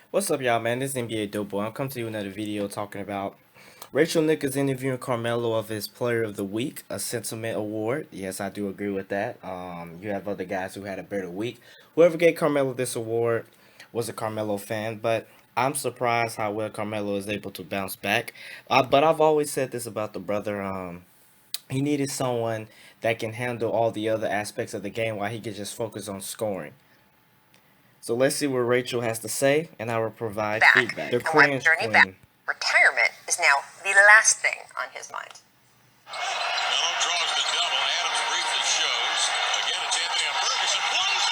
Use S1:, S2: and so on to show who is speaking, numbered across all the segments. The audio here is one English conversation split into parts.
S1: What's up, y'all, man? This is NBA Dope Boy. I'm coming to you with another video talking about Rachel Nichols interviewing Carmelo of his Player of the Week, a sentiment award. Yes, I do agree with that. You have other guys who had a better week. Whoever gave Carmelo this award was a Carmelo fan, but I'm surprised how well Carmelo is able to bounce back. But I've always said this about the brother. He needed someone that can handle all the other aspects of the game while he could just focus on scoring. So let's see what Rachel has to say, and I will provide
S2: Back.
S1: feedback. The
S2: And why
S1: cringe
S2: journey back.
S1: queen.
S2: Retirement is now the last thing on his mind.
S3: Melo draws the double. Adams briefly shows. Again, it's Anthony Ferguson. Blows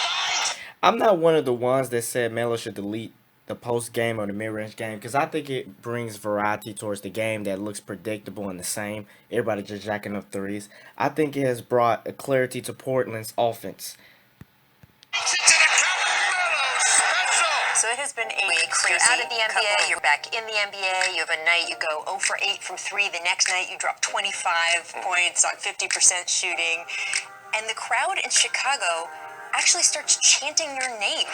S3: by.
S1: I'm not one of the ones that said Melo should delete the post game or the mid range game because I think it brings variety towards the game that looks predictable and the same. Everybody just jacking up threes. I think it has brought a clarity to Portland's offense.
S2: So it has been a week. You're out of the NBA, you're back in the NBA. You have a night you go 0 for 8 from 3. The next night you drop 25 points on 50% shooting. And the crowd in Chicago actually starts chanting your name.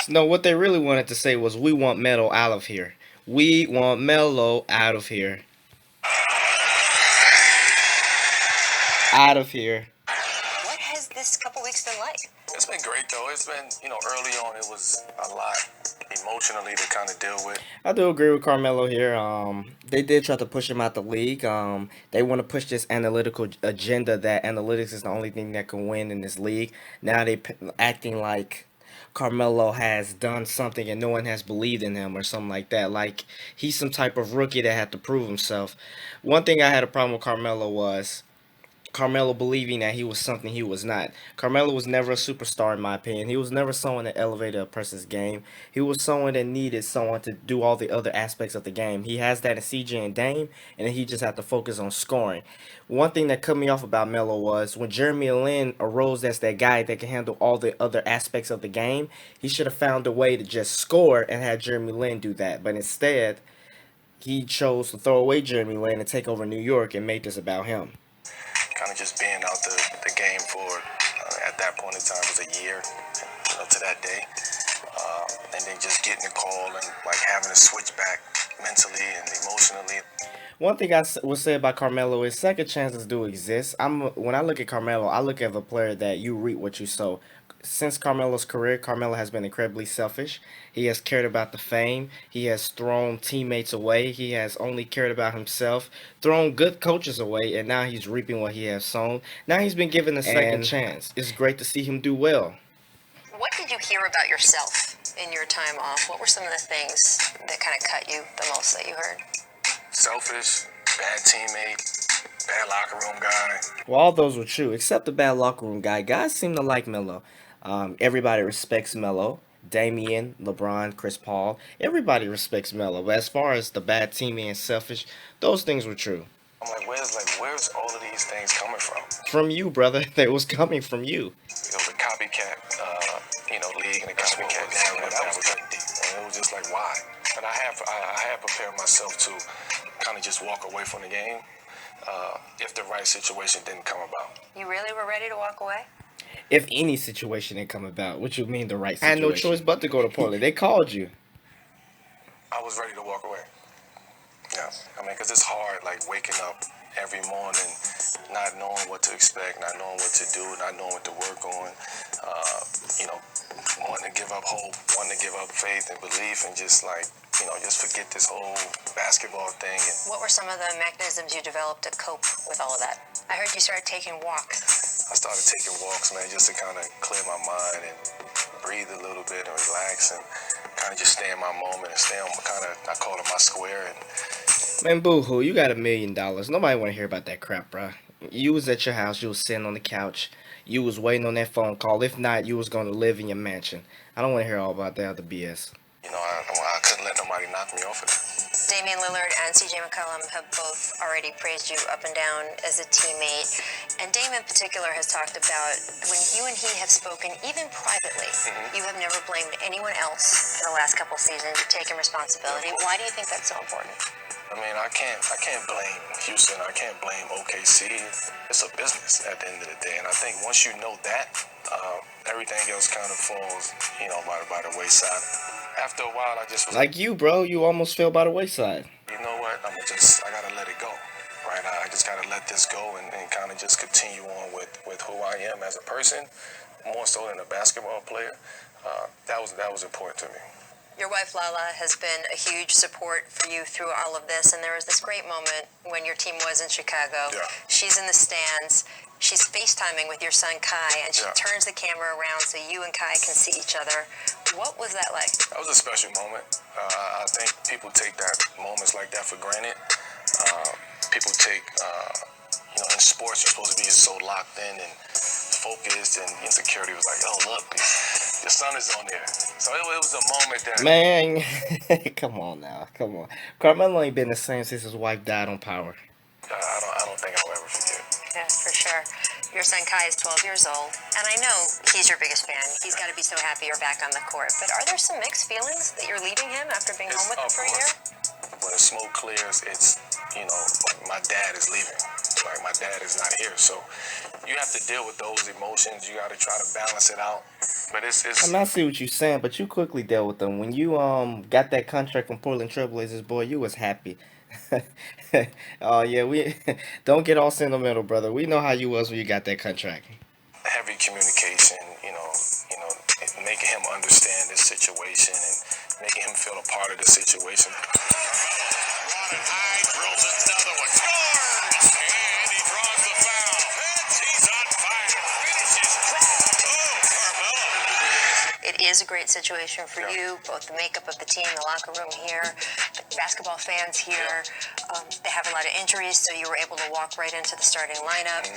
S1: No, what they really wanted to say was, "We want Melo out of here. We want Melo out of here. Out of here."
S2: What has this couple weeks been like?
S4: It's been great though. It's been, early on it was a lot emotionally to kind of deal with.
S1: I do agree with Carmelo here. They did try to push him out the league. They want to push this analytical agenda that analytics is the only thing that can win in this league. Now acting like Carmelo has done something and no one has believed in him or something like that. Like he's some type of rookie that had to prove himself. One thing I had a problem with Carmelo was Carmelo believing that he was something he was not. Carmelo was never a superstar in my opinion. He was never someone that elevated a person's game. He was someone that needed someone to do all the other aspects of the game. He has that in CJ and Dame, and then he just had to focus on scoring. One thing that cut me off about Melo was when Jeremy Lin arose as that guy that can handle all the other aspects of the game, he should have found a way to just score and had Jeremy Lin do that. But instead, he chose to throw away Jeremy Lin and take over New York and make this about him.
S4: Kind of just being out the game for, at that point in time, was a year, to that day. And then just getting the call and like having to switch back mentally and emotionally.
S1: One thing I will say about Carmelo is second chances do exist. When I look at Carmelo, I look at a player that you reap what you sow. Since Carmelo's career, Carmelo has been incredibly selfish. He has cared about the fame. He has thrown teammates away. He has only cared about himself, thrown good coaches away, and now he's reaping what he has sown. Now he's been given a second chance. It's great to see him do well.
S2: What did you hear about yourself in your time off? What were some of the things that kind of cut you the most that you heard?
S4: Selfish, bad teammate, bad locker room guy.
S1: Well, all those were true, except the bad locker room guy. Guys seem to like Melo. Everybody respects Melo. Damian, LeBron, Chris Paul. Everybody respects Melo. But as far as the bad teammate and selfish, those things were true.
S4: I'm like, where's all of these things coming from?
S1: From you, brother. That was coming from you.
S4: The copycat, league and the copycat narrative. That was like deep, and it was just like, why? And I have prepared myself to kind of just walk away from the game if the right situation didn't come about.
S2: You really were ready to walk away?
S1: If any situation had come about, what you mean the right situation? I had no choice but to go to Portland. They called you.
S4: I was ready to walk away. Yeah, because it's hard, like waking up every morning, not knowing what to expect, not knowing what to do, not knowing what to work on, wanting to give up hope, wanting to give up faith and belief, and just just forget this whole basketball thing.
S2: What were some of the mechanisms you developed to cope with all of that? I heard you started taking walks.
S4: I started taking walks, man, just to kind of clear my mind and breathe a little bit and relax and kind of just stay in my moment and stay on I call it my square. And
S1: man, boo-hoo, you got $1 million. Nobody want to hear about that crap, bruh. You was at your house, you was sitting on the couch, you was waiting on that phone call. If not, you was going to live in your mansion. I don't want to hear all about that other BS.
S4: I couldn't let nobody knock me off of that.
S2: Damian Lillard and CJ McCollum have both already praised you up and down as a teammate. And Dame in particular has talked about when you and he have spoken, even privately, you have never blamed anyone else for the last couple seasons. You've taken responsibility. Why do you think that's so important?
S4: I can't blame Houston. I can't blame OKC. It's a business at the end of the day. And I think once you know that, everything else kind of falls, by the wayside. after a while, I just was
S1: Like you, bro, you almost fell by the wayside.
S4: you know what? I gotta let it go, right? I just gotta let this go and kind of just continue on with who I am as a person, more so than a basketball player. That was important to me.
S2: Your wife Lala has been a huge support for you through all of this, and there was this great moment when your team was in Chicago.
S4: Yeah.
S2: She's in the stands. She's FaceTiming with your son Kai, and she
S4: Yeah.
S2: turns the camera around so you and Kai can see each other. What was that like?
S4: That was a special moment. I think people take that moments like that for granted. People take, in sports, you're supposed to be so locked in and focused, and insecurity was like, oh, look, your son is on there. So it was a moment that.
S1: Man, come on now, come on. Carmelo ain't been the same since his wife died on Power.
S4: I don't think I'll ever forget.
S2: Yeah, for sure. Your son Kai is 12 years old, and I know he's your biggest fan. He's got to be so happy you're back on the court. But are there some mixed feelings that you're leaving him after being home with him
S4: Of
S2: for a year?
S4: course. When the smoke clears, it's, like my dad is leaving. Like my dad is not here. So you have to deal with those emotions. You got to try to balance it out. But it's
S1: I mean, I see what you're saying, but you quickly dealt with them. When you got that contract from Portland Trailblazers, boy, you was happy. Oh yeah, we don't get all sentimental, brother. We know how you was when you got that contract.
S4: heavy communication, making him understand this situation and making him feel a part of the situation.
S3: Ronald high drills another one. Scores! And he draws the foul. And he's on fire. Finishes strong. Oh, Carmelo.
S2: It is a great situation for you, both the makeup of the team, the locker room here, the basketball fans here. They have a lot of injuries, so you were able to walk right into the starting lineup.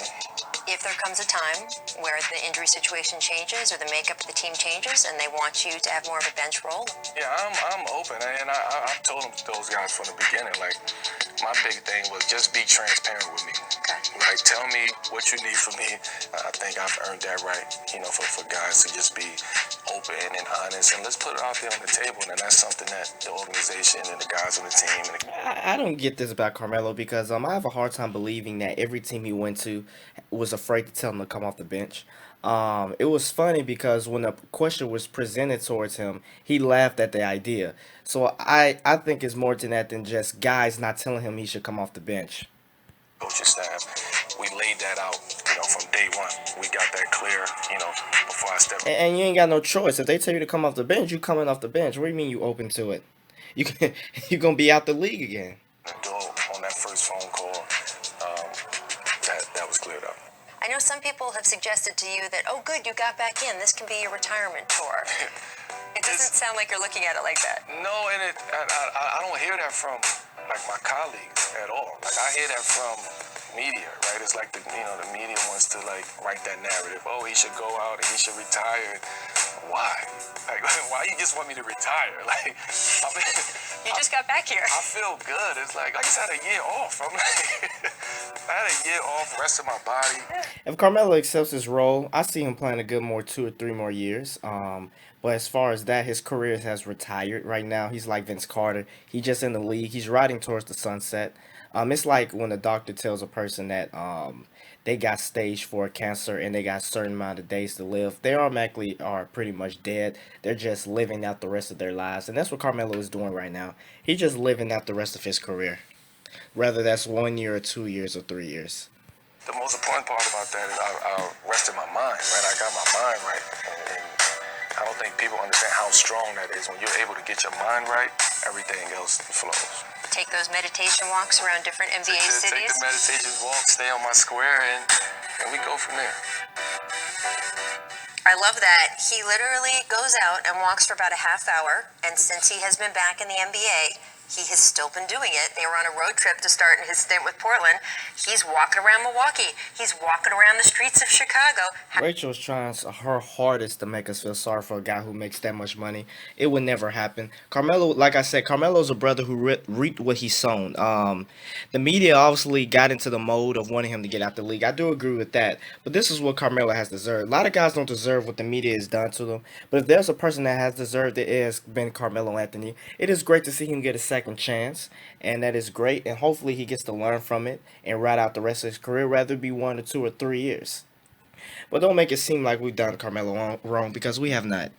S2: If there comes a time where the injury situation changes or the makeup of the team changes and they want you to have more of a bench role,
S4: Yeah, I'm open, and I've told them those guys from the beginning. Like, my big thing was just be transparent with me.
S2: Okay.
S4: Like, tell me what you need from me. I think I've earned that right. For guys to just be open and honest, and let's put it out there on the table. And that's something that the organization and the guys on the team and
S1: I don't get this about Carmelo because I have a hard time believing that every team he went to was afraid to tell him to come off the bench. It was funny because when a question was presented towards him, he laughed at the idea. So I think it's more to that than just guys not telling him he should come off the bench.
S4: coaching staff. We laid that out, from day one. We got that clear, before I stepped.
S1: And you ain't got no choice. If they tell you to come off the bench, you coming off the bench. What do you mean you open to it? You can you gonna be out the league again.
S4: On that first phone call, that was cleared up.
S2: I know some people have suggested to you that, oh, good, you got back in. This can be your retirement tour. It doesn't sound like you're looking at it like that.
S4: No, and I don't hear that from like my colleagues at all. Like I hear that from media, right? It's like the media wants to like write that narrative. Oh, he should go out and he should retire. Why? Like why you just want me to retire? Like
S2: You just got back here.
S4: I feel good. It's like I just had a year off. I'm like I had a year off, rested my body.
S1: If Carmelo accepts his role, I see him playing a good more 2 or 3 more years. But as far as that, his career has retired right now. He's like Vince Carter. He's just in the league. He's riding towards the sunset. It's like when a doctor tells a person that they got stage 4 cancer and they got a certain amount of days to live. They automatically are pretty much dead. They're just living out the rest of their lives. And that's what Carmelo is doing right now. He's just living out the rest of his career. Whether that's 1 year or 2 years or 3 years.
S4: The most important part about that is I rested my mind, right? I got my mind right. And I don't think people understand how strong that is. When you're able to get your mind right, everything else flows.
S2: Take those meditation walks around different NBA
S4: Just take
S2: cities.
S4: the meditation walk, stay on my square, and we go from there.
S2: I love that he literally goes out and walks for about a half hour, and since he has been back in the NBA, he has still been doing it. They were on a road trip to start his stint with Portland. He's walking around Milwaukee. He's walking around the streets of Chicago.
S1: Rachel's trying her hardest to make us feel sorry for a guy who makes that much money. It would never happen. Carmelo, like I said, Carmelo's a brother who reaped what he sown. The media obviously got into the mode of wanting him to get out the league. I do agree with that. But this is what Carmelo has deserved. A lot of guys don't deserve what the media has done to them. But if there's a person that has deserved it, it has been Carmelo Anthony. It is great to see him get a second chance. And that is great. And hopefully he gets to learn from it and ride out the rest of his career, rather it be 1 or 2 or 3 years. But don't make it seem like we've done Carmelo wrong because we have not.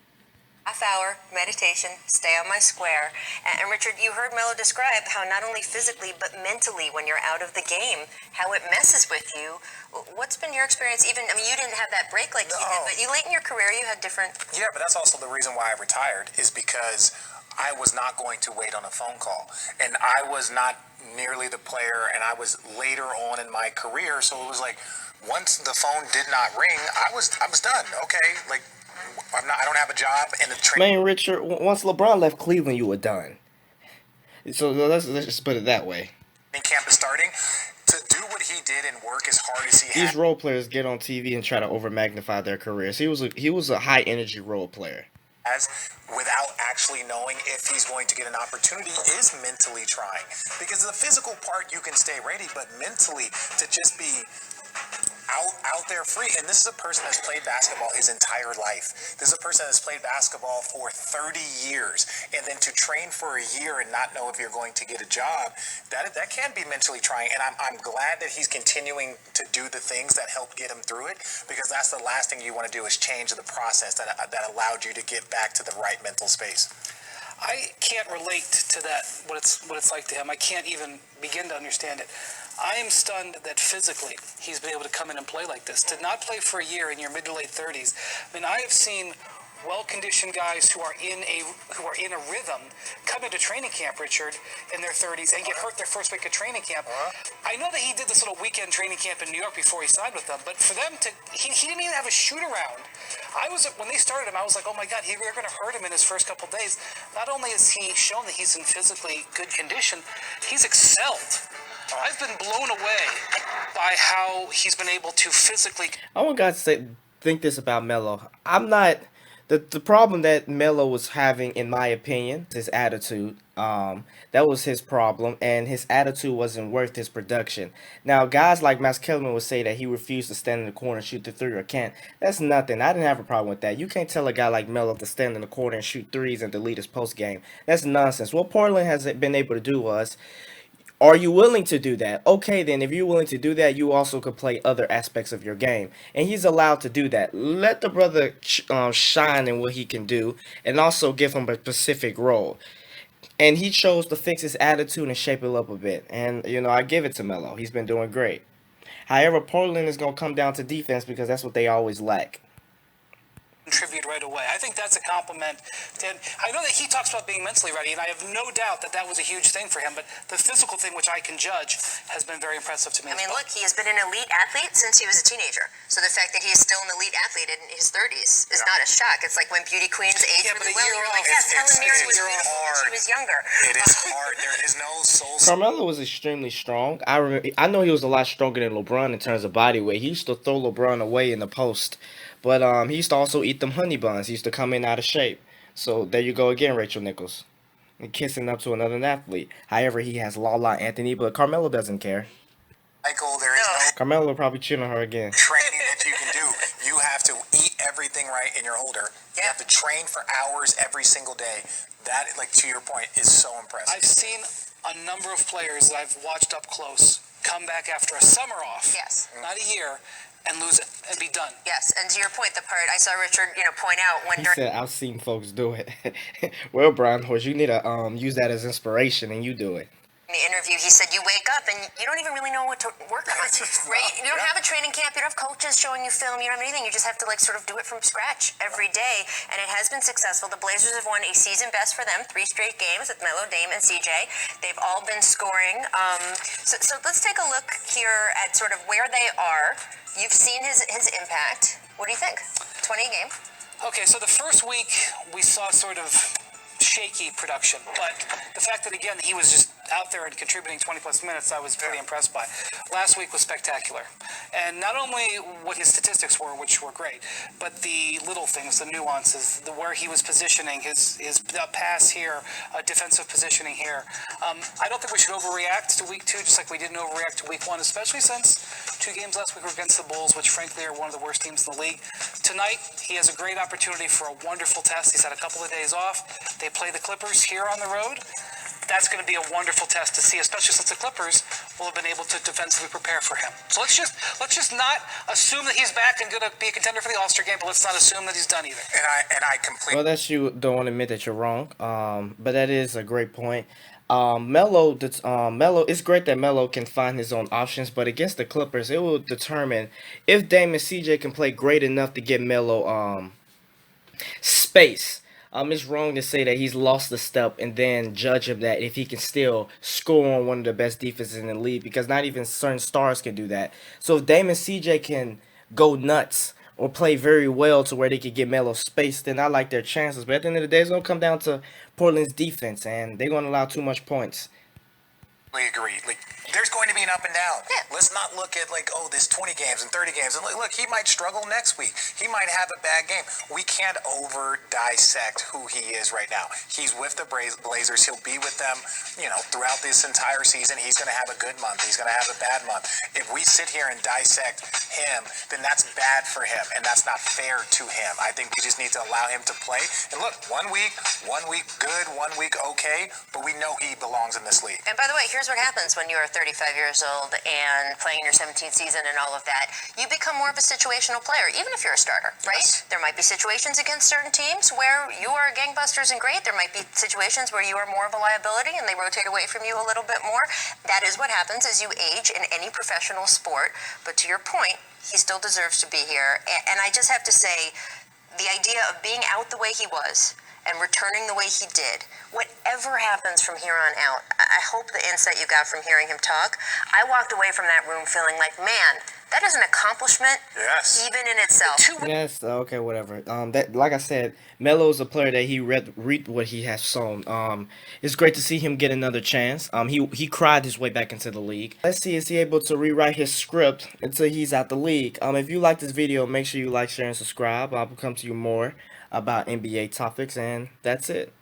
S2: half-hour meditation, stay on my square. And Richard, you heard Melo describe how not only physically but mentally, when you're out of the game, how it messes with you. What's been your experience? Even, I mean, you didn't have that break like he did, but you late in your career, you had different.
S5: Yeah, but that's also the reason why I retired, is because I was not going to wait on a phone call, and I was not nearly the player, and I was later on in my career, so it was like once the phone did not ring, I was done. Okay, like. I don't have a job, and the
S1: Man, Richard, once LeBron left Cleveland, you were done. So let's just put it that way.
S5: training camp is starting. To do what he did and work as hard as he
S1: These
S5: had
S1: role players get on TV and try to over magnify their careers. He was a high energy role player.
S5: as without actually knowing if he's going to get an opportunity is mentally trying. Because the physical part, you can stay ready, but mentally to just be out there free. And this is a person that's played basketball his entire life. This is a person that's played basketball for 30 years. And then to train for a year and not know if you're going to get a job, that can be mentally trying. And I'm glad that he's continuing to do the things that help get him through it, because that's the last thing you want to do is change the process that allowed you to get back to the right mental space.
S6: I can't relate to that, what it's like to him. I can't even begin to understand it. I am stunned that physically he's been able to come in and play like this. To not play for a year in your mid to late 30s. I mean, I have seen well-conditioned guys who are in a rhythm come into training camp, Richard, in their 30s and get hurt their first week of training camp. I know that he did this little weekend training camp in New York before he signed with them, but for them to, he didn't even have a shoot around. When they started him, I was like, oh my God, they're going to hurt him in his first couple days. Not only has he shown that he's in physically good condition, he's excelled. I've been blown away by how he's been able to physically.
S1: I want guys to think this about Melo. I'm not the problem that Melo was having, in my opinion, his attitude. That was his problem, and his attitude wasn't worth his production. Now, guys like Max Kellerman would say that he refused to stand in the corner and shoot the three or can't. That's nothing. I didn't have a problem with that. You can't tell a guy like Melo to stand in the corner and shoot threes and delete his post game. That's nonsense. What Portland has been able to do was, are you willing to do that? Okay, then if you're willing to do that, you also could play other aspects of your game. And he's allowed to do that. Let the brother shine in what he can do, and also give him a specific role. And he chose to fix his attitude and shape it up a bit. And, I give it to Melo. He's been doing great. However, Portland is going to come down to defense because that's what they always lack.
S6: Contribute right away. I think that's a compliment. I know that he talks about being mentally ready, and I have no doubt that was a huge thing for him, but the physical thing, which I can judge, has been very impressive to me.
S2: I mean, look, he has been an elite athlete since he was a teenager. So the fact that he is still an elite athlete in his 30s is not a shock. It's like when beauty queens age really well. You're like, yes, Helen Mirren was beautiful when she was younger.
S5: It is hard. There is no soul.
S1: Carmelo was extremely strong. I know he was a lot stronger than LeBron in terms of body weight. He used to throw LeBron away in the post. But he used to also eat them honey buns. He used to come in out of shape. So there you go again, Rachel Nichols. And kissing up to another athlete. However, he has Lala Anthony, but Carmelo doesn't care.
S5: Michael, there is no
S1: Carmelo will probably cheat on her again.
S5: training that you can do. You have to eat everything right in your holder. You have to train for hours every single day. That, like to your point, is so impressive.
S6: I've seen a number of players that I've watched up close come back after a summer off, not a year, and lose it and be done.
S2: Yes, and to your point, the part I saw Richard, point out when
S1: He said, I've seen folks do it. Well, Brian Horse, you need to use that as inspiration, and you do it.
S2: in the interview, he said you wake up and you don't even really know what to work on, right? You don't have a training camp, you don't have coaches showing you film, you don't have anything. You just have to sort of do it from scratch every day, and it has been successful. The Blazers have won a season best for them, 3 straight games with Melo, Dame, and CJ. They've all been scoring. So let's take a look here at sort of where they are. You've seen his impact. What do you think? 20 a game.
S6: Okay, so the first week we saw sort of shaky production, but the fact that again he was just out there and contributing 20 plus minutes, I was pretty impressed by. Last week was spectacular, and not only what his statistics were, which were great, but the little things, the nuances, where he was positioning, his pass here, defensive positioning here. I don't think we should overreact to week 2, just like we didn't overreact to week 1, especially since 2 games last week were against the Bulls, which frankly are one of the worst teams in the league. Tonight he has a great opportunity for a wonderful test. He's had a couple of days off. They play the Clippers here on the road. that's going to be a wonderful test to see, especially since the Clippers will have been able to defensively prepare for him. So let's just not assume that he's back and going to be a contender for the All-Star game, but let's not assume that he's done either.
S5: And I completely.
S1: Well, that's you don't want to admit that you're wrong. But that is a great point. Melo. It's great that Melo can find his own options, but against the Clippers, it will determine if Dame and CJ can play great enough to get Melo space. It's wrong to say that he's lost a step and then judge him that if he can still score on one of the best defenses in the league, because not even certain stars can do that. So if Dame and CJ can go nuts or play very well to where they could get Melo space, then I like their chances. But at the end of the day, it's gonna come down to Portland's defense, and they're gonna allow too much points.
S5: Agree. Like, there's going to be an up and down.
S2: Yeah.
S5: Let's not look at like, oh, this 20 games and 30 games. And look, he might struggle next week. He might have a bad game. We can't over dissect who he is right now. He's with the Blazers. He'll be with them, throughout this entire season. He's going to have a good month. He's going to have a bad month. If we sit here and dissect him, then that's bad for him, and that's not fair to him. I think we just need to allow him to play. And look, 1 week good, 1 week okay, but we know he belongs in this league.
S2: And by the way, here's what happens when you are 35 years old and playing in your 17th season and all of that. You become more of a situational player, even if you're a starter, right?
S5: Yes.
S2: There might be situations against certain teams where you are gangbusters and great. There might be situations where you are more of a liability and they rotate away from you a little bit more. That is what happens as you age in any professional sport. But to your point, he still deserves to be here. And I just have to say, the idea of being out the way he was and returning the way he did, whatever happens from here on out, I hope the insight you got from hearing him talk, I walked away from that room feeling like, man, that is an accomplishment,
S5: Yes.
S2: even in itself.
S1: Yes, okay, whatever. That, like I said, Melo's a player that he reaped what he has sown. It's great to see him get another chance. He cried his way back into the league. Let's see, is he able to rewrite his script until he's out the league? If you like this video, make sure you like, share, and subscribe. I'll come to you more about NBA topics, and that's it.